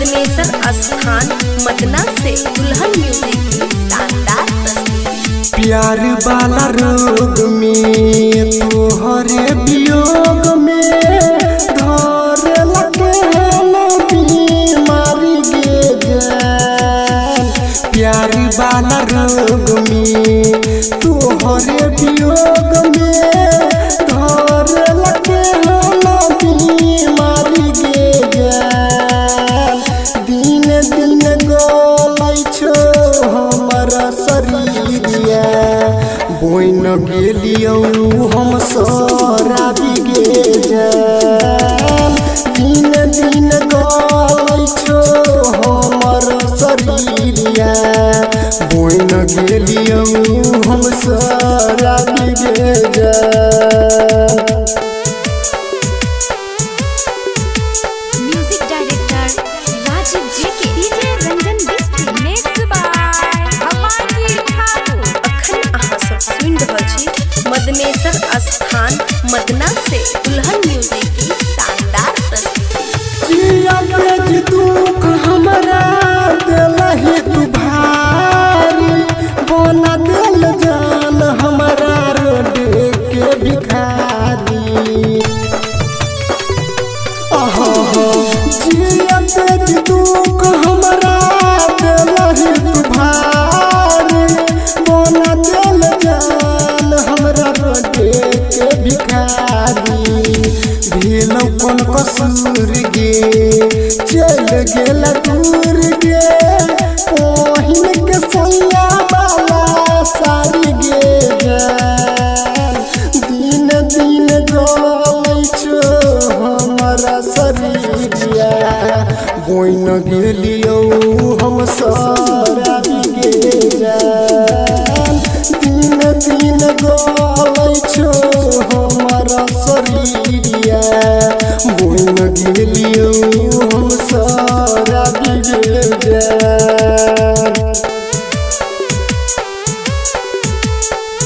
मदनेसर स्थान मदना से दुल्हन म्यूजिक की शानदार प्रस्तुति। प्यार वाला रोग में तोहरे वियोग में धरे लगे बीमारी गे जान। प्यार वाला रोग में तोहरे वियोग में धरे लगे बीमारी गे जान। दिन दिन गलै छो हमारा शरीरिया बोइन गेलियो हम सराबी गे जान। दिन दिन गलै छो हमर शरीरिया बोइन गेलियो हम सराबी गे जान। म्यूजिक डायरेक्टर राजीव जी के डीजे रंजन बिस्ट्री मिक्स बाय अमानी ठाकुर। अखन अहाँ सब सुनि रहल छी मदनेसर स्थान मदना से दुल्हन म्यूजिक की शानदार प्रस्तुति। जिया के दुख हमरा देलहि तू भारी बना दिल जान हमरा रोड के भिखारी। जिया के दुख हमरा देलहि तू भारी बना दिल जान हमरा रोड के भिखारी। भेलौ कोन कसूर गे चल गेल दूर गे पहिन के सैया वाला साड़ी गे जान। दिन दिन गलै छो हमारा शरीरिया बोइन गेलियो हम सराबी गे जान। दिन दिन गलै छो हमारा शरीरिया बोइन गेलियो हम सराबी गे जान।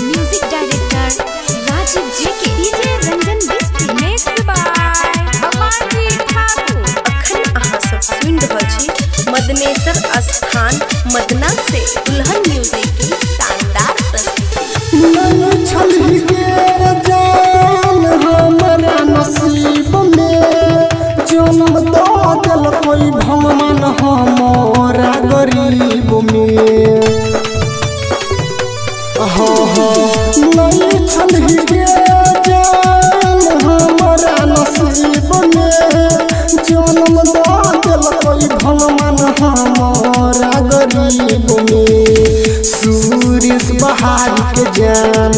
म्यूजिक डायरेक्टर राजीव जी के डीजे रंजन बिस्ट्री मिक्स बाय अमानी ठाकुर। अखन अहाँ सब सुनि रहल छी मदनेसर स्थान मदना से दुल्हन म्यूजिक की शानदार प्रस्तुति। नहीं छलहि गे जान हमरा नसीब में जन्म दऽ देल कोई भगवान हमारा गरीब में। नहीं छलहि गे जान हमरा नसीब में जन्म दऽ देल कोई भगवान हमारा गरीब में। सूरज बहार के जान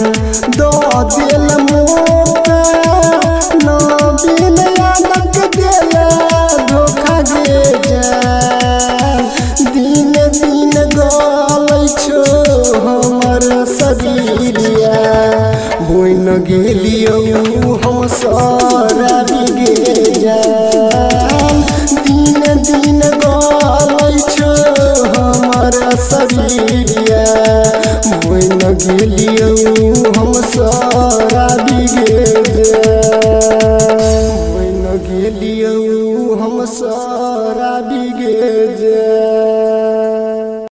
दऽ देल मौका नवीन यादव देल धोखा गे जान। दिन दिन गलै छो हमर शरीरिया बोइन गेलियो हम सराबी गे जान। दिन दिन गलै छो हमर शरीरिया बोइन गेलियो हम सराबी गे जान। बोइन गेलियो हम सराबी गे जान।